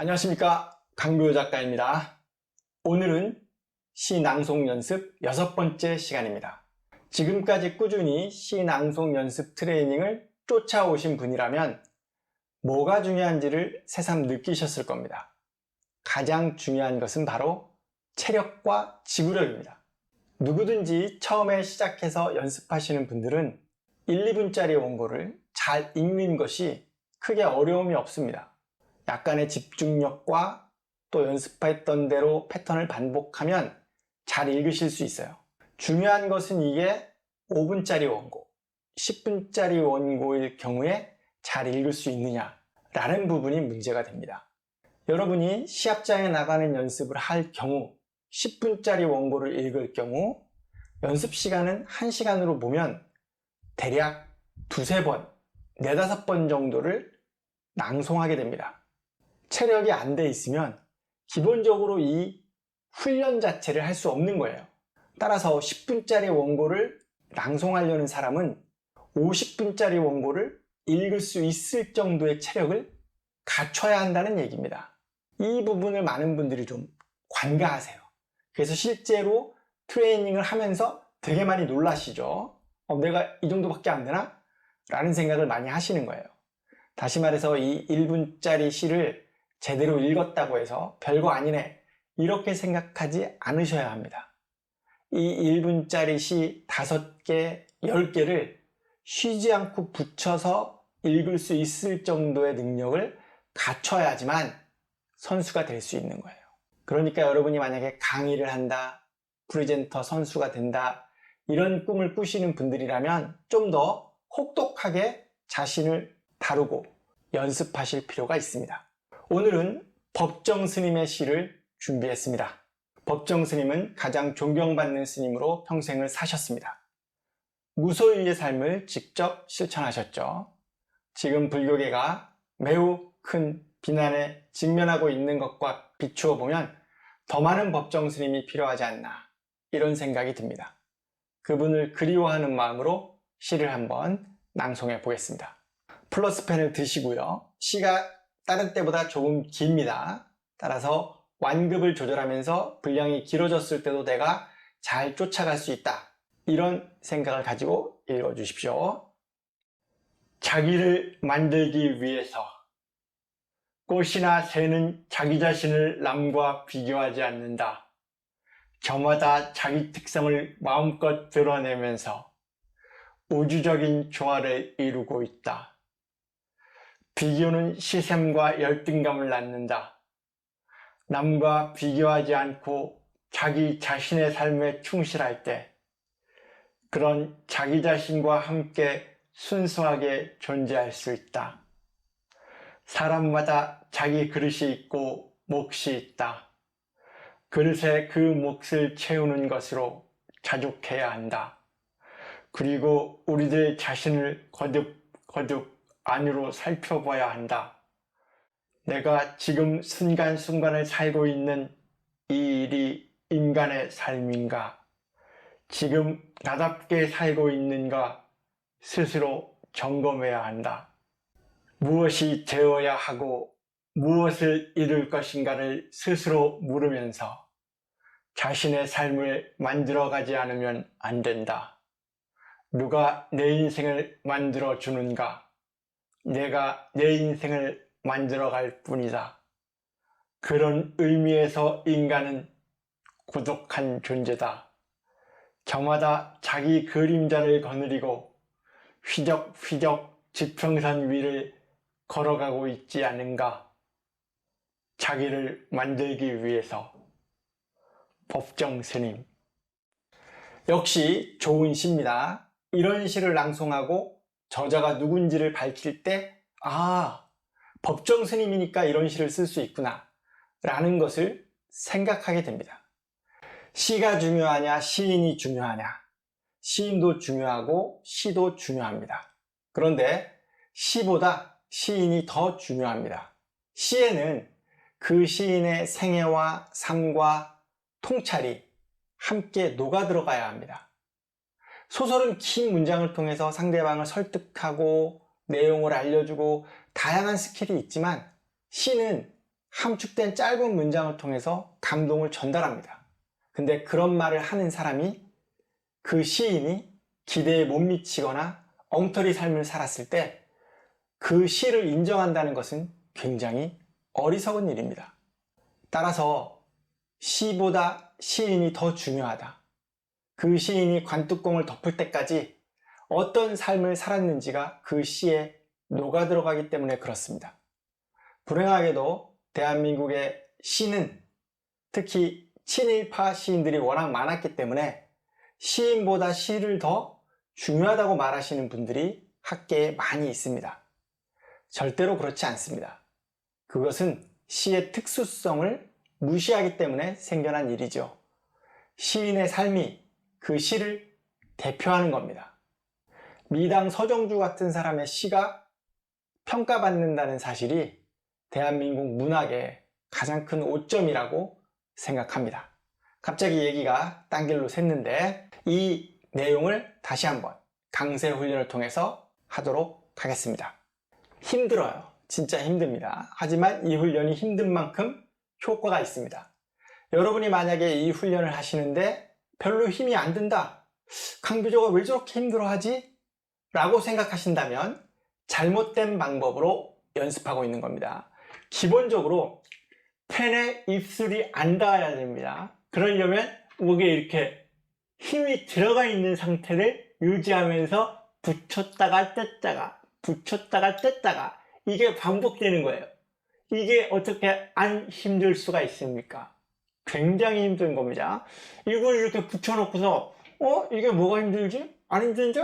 안녕하십니까, 강뷰 작가입니다. 오늘은 시 낭송 연습 6번째 시간입니다. 지금까지 꾸준히 시 낭송 연습 트레이닝을 쫓아오신 분이라면 뭐가 중요한지를 새삼 느끼셨을 겁니다. 가장 중요한 것은 바로 체력과 지구력입니다. 누구든지 처음에 시작해서 연습하시는 분들은 1, 2분짜리 원고를 잘 읽는 것이 크게 어려움이 없습니다. 약간의 집중력과 또 연습했던 대로 패턴을 반복하면 잘 읽으실 수 있어요. 중요한 것은 이게 5분짜리 원고, 10분짜리 원고일 경우에 잘 읽을 수 있느냐라는 부분이 문제가 됩니다. 여러분이 시합장에 나가는 연습을 할 경우 10분짜리 원고를 읽을 경우 연습 시간은 1시간으로 보면 대략 2-3번, 4-5번 정도를 낭송하게 됩니다. 체력이 안 돼 있으면 기본적으로 이 훈련 자체를 할 수 없는 거예요. 따라서 10분짜리 원고를 낭송하려는 사람은 50분짜리 원고를 읽을 수 있을 정도의 체력을 갖춰야 한다는 얘기입니다. 이 부분을 많은 분들이 좀 관가하세요. 그래서 실제로 트레이닝을 하면서 되게 많이 놀라시죠. 내가 이 정도밖에 안 되나? 라는 생각을 많이 하시는 거예요. 다시 말해서 이 1분짜리 시를 제대로 읽었다고 해서 별거 아니네, 이렇게 생각하지 않으셔야 합니다. 이 1분짜리 시 5개, 10개를 쉬지 않고 붙여서 읽을 수 있을 정도의 능력을 갖춰야지만 선수가 될 수 있는 거예요. 그러니까 여러분이 만약에 강의를 한다, 프레젠터 선수가 된다, 이런 꿈을 꾸시는 분들이라면 좀 더 혹독하게 자신을 다루고 연습하실 필요가 있습니다. 오늘은 법정 스님의 시를 준비했습니다. 법정 스님은 가장 존경받는 스님으로 평생을 사셨습니다. 무소유의 삶을 직접 실천하셨죠. 지금 불교계가 매우 큰 비난에 직면하고 있는 것과 비추어 보면 더 많은 법정 스님이 필요하지 않나, 이런 생각이 듭니다. 그분을 그리워하는 마음으로 시를 한번 낭송해 보겠습니다. 플러스 펜을 드시고요. 시가 다른 때보다 조금 깁니다. 따라서 완급을 조절하면서 분량이 길어졌을 때도 내가 잘 쫓아갈 수 있다, 이런 생각을 가지고 읽어주십시오. 자기를 만들기 위해서 꽃이나 새는 자기 자신을 남과 비교하지 않는다. 저마다 자기 특성을 마음껏 드러내면서 우주적인 조화를 이루고 있다. 비교는 시샘과 열등감을 낳는다. 남과 비교하지 않고 자기 자신의 삶에 충실할 때 그런 자기 자신과 함께 순수하게 존재할 수 있다. 사람마다 자기 그릇이 있고 몫이 있다. 그릇에 그 몫을 채우는 것으로 자족해야 한다. 그리고 우리들 자신을 거듭 안으로 살펴봐야 한다. 내가 지금 순간순간을 살고 있는 이 일이 인간의 삶인가? 지금 나답게 살고 있는가? 스스로 점검해야 한다. 무엇이 되어야 하고 무엇을 이룰 것인가를 스스로 물으면서 자신의 삶을 만들어가지 않으면 안 된다. 누가 내 인생을 만들어 주는가? 내가 내 인생을 만들어갈 뿐이다. 그런 의미에서 인간은 고독한 존재다. 저마다 자기 그림자를 거느리고 휘적휘적 지평선 위를 걸어가고 있지 않은가? 자기를 만들기 위해서. 법정 스님. 역시 좋은 시입니다. 이런 시를 낭송하고 저자가 누군지를 밝힐 때, 법정 스님이니까 이런 시를 쓸 수 있구나, 라는 것을 생각하게 됩니다. 시가 중요하냐, 시인이 중요하냐? 시인도 중요하고 시도 중요합니다. 그런데 시보다 시인이 더 중요합니다. 시에는 그 시인의 생애와 삶과 통찰이 함께 녹아 들어가야 합니다. 소설은 긴 문장을 통해서 상대방을 설득하고 내용을 알려주고 다양한 스킬이 있지만 시는 함축된 짧은 문장을 통해서 감동을 전달합니다. 근데 그런 말을 하는 사람이, 그 시인이 기대에 못 미치거나 엉터리 삶을 살았을 때 그 시를 인정한다는 것은 굉장히 어리석은 일입니다. 따라서 시보다 시인이 더 중요하다. 그 시인이 관뚜껑을 덮을 때까지 어떤 삶을 살았는지가 그 시에 녹아 들어가기 때문에 그렇습니다. 불행하게도 대한민국의 시는, 특히 친일파 시인들이 워낙 많았기 때문에 시인보다 시를 더 중요하다고 말하시는 분들이 학계에 많이 있습니다. 절대로 그렇지 않습니다. 그것은 시의 특수성을 무시하기 때문에 생겨난 일이죠. 시인의 삶이 그 시를 대표하는 겁니다. 미당 서정주 같은 사람의 시가 평가받는다는 사실이 대한민국 문학의 가장 큰 오점이라고 생각합니다. 갑자기 얘기가 딴 길로 샜는데 이 내용을 다시 한번 강세 훈련을 통해서 하도록 하겠습니다. 힘들어요. 진짜 힘듭니다. 하지만 이 훈련이 힘든 만큼 효과가 있습니다. 여러분이 만약에 이 훈련을 하시는데 별로 힘이 안 든다, 강비조가 왜 저렇게 힘들어하지? 라고 생각하신다면 잘못된 방법으로 연습하고 있는 겁니다. 기본적으로 펜에 입술이 안 닿아야 됩니다. 그러려면 목에 이렇게 힘이 들어가 있는 상태를 유지하면서 붙였다가 뗐다가 붙였다가 뗐다가, 이게 반복되는 거예요. 이게 어떻게 안 힘들 수가 있습니까? 굉장히 힘든 겁니다. 이걸 이렇게 붙여놓고서 이게 뭐가 힘들지? 안 힘든지?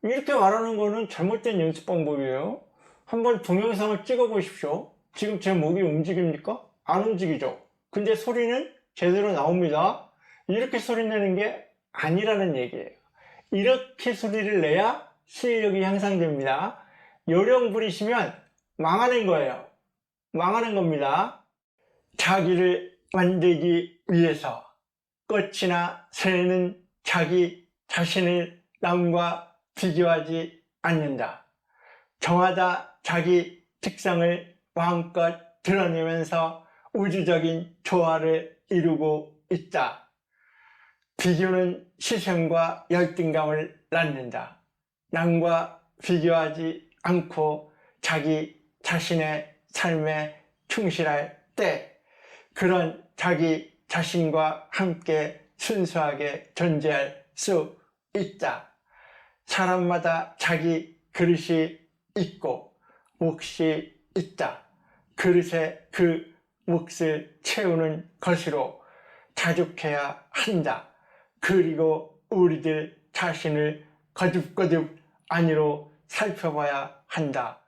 이렇게 말하는 거는 잘못된 연습 방법이에요. 한번 동영상을 찍어 보십시오. 지금 제 목이 움직입니까? 안 움직이죠? 근데 소리는 제대로 나옵니다. 이렇게 소리 내는 게 아니라는 얘기예요. 이렇게 소리를 내야 실력이 향상됩니다. 요령 부리시면 망하는 거예요. 망하는 겁니다. 자기를 만들기 위해서 꽃이나 새는 자기 자신을 남과 비교하지 않는다. 저마다 자기 특성을 마음껏 드러내면서 우주적인 조화를 이루고 있다. 비교는 시선과 열등감을 낳는다. 남과 비교하지 않고 자기 자신의 삶에 충실할 때 그런 자기 자신과 함께 순수하게 존재할 수 있다. 사람마다 자기 그릇이 있고 몫이 있다. 그릇에 그 몫을 채우는 것으로 자족해야 한다. 그리고 우리들 자신을 거듭거듭 안으로 살펴봐야 한다.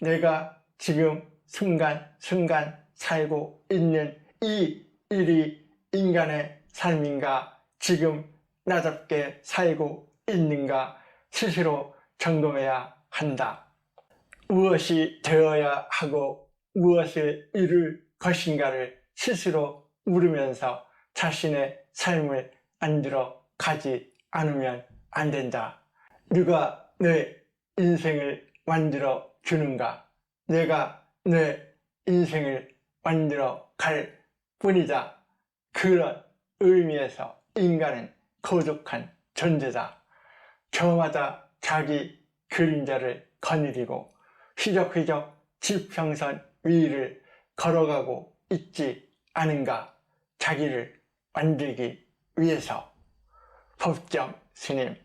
내가 지금 순간순간 살고 있는 이 일이 인간의 삶인가, 지금 나답게 살고 있는가 스스로 점검해야 한다. 무엇이 되어야 하고 무엇을 이룰 것인가를 스스로 물으면서 자신의 삶을 만들어 가지 않으면 안 된다. 누가 내 인생을 만들어 주는가? 내가 내 인생을 만들어 갈 뿐이다. 그런 의미에서 인간은 거룩한 존재다. 저마다 자기 그림자를 거느리고 휘적휘적 지평선 위를 걸어가고 있지 않은가? 자기를 만들기 위해서. 법정 스님.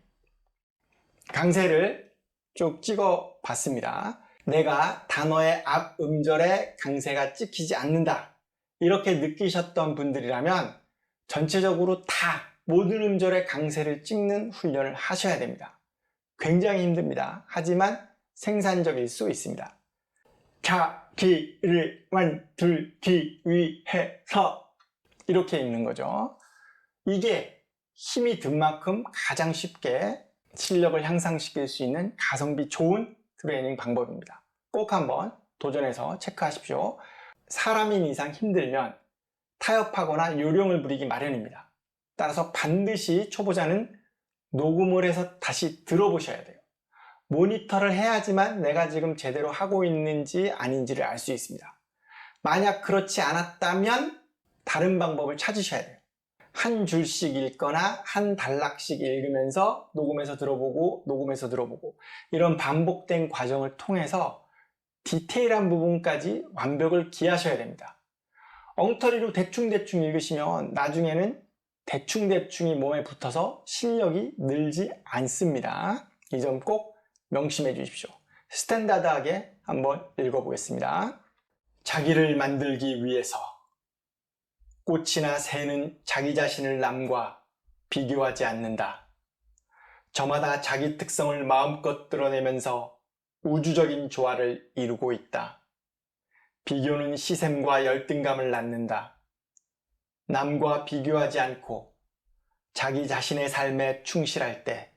강세를 쭉 찍어 봤습니다. 내가 단어의 앞 음절에 강세가 찍히지 않는다, 이렇게 느끼셨던 분들이라면 전체적으로 다 모든 음절에 강세를 찍는 훈련을 하셔야 됩니다. 굉장히 힘듭니다. 하지만 생산적일 수 있습니다. 자기를 만들기 위해서, 이렇게 읽는 거죠. 이게 힘이 든 만큼 가장 쉽게 실력을 향상시킬 수 있는 가성비 좋은 트레이닝 방법입니다. 꼭 한번 도전해서 체크하십시오. 사람인 이상 힘들면 타협하거나 요령을 부리기 마련입니다. 따라서 반드시 초보자는 녹음을 해서 다시 들어보셔야 돼요. 모니터를 해야지만 내가 지금 제대로 하고 있는지 아닌지를 알 수 있습니다. 만약 그렇지 않았다면 다른 방법을 찾으셔야 돼요. 한 줄씩 읽거나 한 단락씩 읽으면서 녹음해서 들어보고 녹음해서 들어보고 이런 반복된 과정을 통해서 디테일한 부분까지 완벽을 기하셔야 됩니다. 엉터리로 대충대충 읽으시면 나중에는 대충대충이 몸에 붙어서 실력이 늘지 않습니다. 이 점 꼭 명심해 주십시오. 스탠다드하게 한번 읽어보겠습니다. 자기를 만들기 위해서 꽃이나 새는 자기 자신을 남과 비교하지 않는다. 저마다 자기 특성을 마음껏 드러내면서 우주적인 조화를 이루고 있다. 비교는 시샘과 열등감을 낳는다. 남과 비교하지 않고 자기 자신의 삶에 충실할 때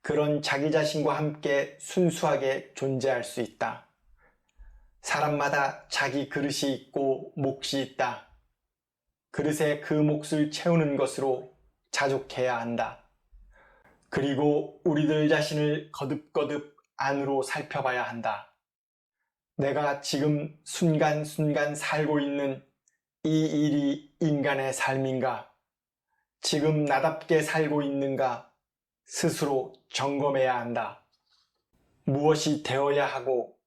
그런 자기 자신과 함께 순수하게 존재할 수 있다. 사람마다 자기 그릇이 있고 몫이 있다. 그릇에 그 몫을 채우는 것으로 자족해야 한다. 그리고 우리들 자신을 거듭거듭 안으로 살펴봐야 한다. 내가 지금 순간순간 살고 있는 이 일이 인간의 삶인가? 지금 나답게 살고 있는가? 스스로 점검해야 한다. 무엇이 되어야 하고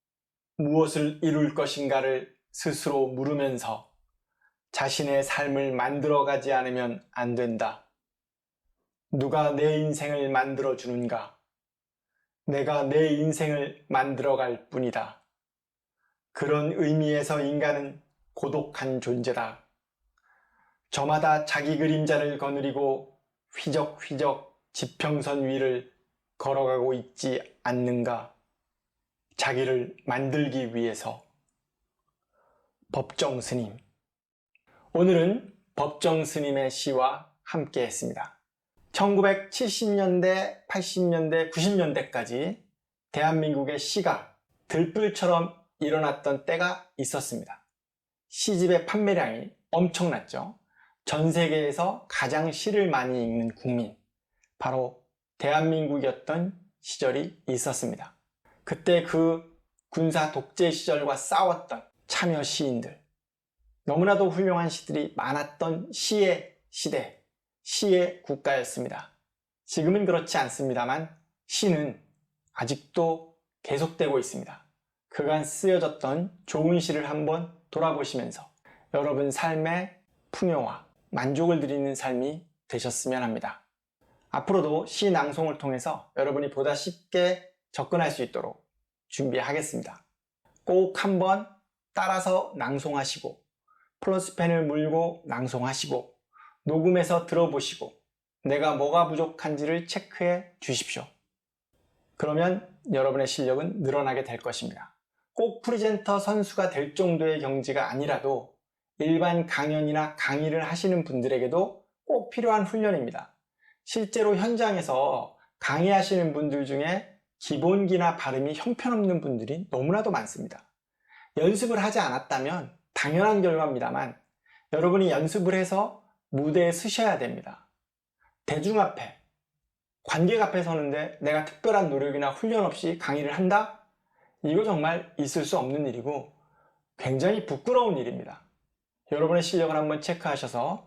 무엇을 이룰 것인가를 스스로 물으면서 자신의 삶을 만들어가지 않으면 안 된다. 누가 내 인생을 만들어주는가? 내가 내 인생을 만들어갈 뿐이다. 그런 의미에서 인간은 고독한 존재다. 저마다 자기 그림자를 거느리고 휘적휘적 지평선 위를 걸어가고 있지 않는가? 자기를 만들기 위해서. 법정 스님. 오늘은 법정 스님의 시와 함께 했습니다. 1970년대, 80년대, 90년대까지 대한민국의 시가 들불처럼 일어났던 때가 있었습니다. 시집의 판매량이 엄청났죠. 전 세계에서 가장 시를 많이 읽는 국민, 바로 대한민국이었던 시절이 있었습니다. 그때 그 군사 독재 시절과 싸웠던 참여 시인들, 너무나도 훌륭한 시들이 많았던 시의 시대, 시의 국가였습니다. 지금은 그렇지 않습니다만 시는 아직도 계속되고 있습니다. 그간 쓰여졌던 좋은 시를 한번 돌아보시면서 여러분 삶의 풍요와 만족을 드리는 삶이 되셨으면 합니다. 앞으로도 시 낭송을 통해서 여러분이 보다 쉽게 접근할 수 있도록 준비하겠습니다. 꼭 한번 따라서 낭송하시고 플러스펜을 물고 낭송하시고 녹음해서 들어보시고 내가 뭐가 부족한지를 체크해 주십시오. 그러면 여러분의 실력은 늘어나게 될 것입니다. 꼭 프리젠터 선수가 될 정도의 경지가 아니라도 일반 강연이나 강의를 하시는 분들에게도 꼭 필요한 훈련입니다. 실제로 현장에서 강의하시는 분들 중에 기본기나 발음이 형편없는 분들이 너무나도 많습니다. 연습을 하지 않았다면 당연한 결과입니다만 여러분이 연습을 해서 무대에 서셔야 됩니다. 대중 앞에, 관객 앞에 서는데 내가 특별한 노력이나 훈련 없이 강의를 한다? 이거 정말 있을 수 없는 일이고 굉장히 부끄러운 일입니다. 여러분의 실력을 한번 체크하셔서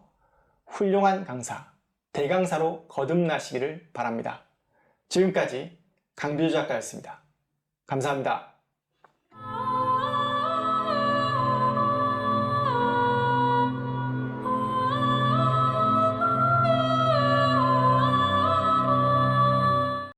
훌륭한 강사, 대강사로 거듭나시기를 바랍니다. 지금까지 강비주 작가였습니다. 감사합니다.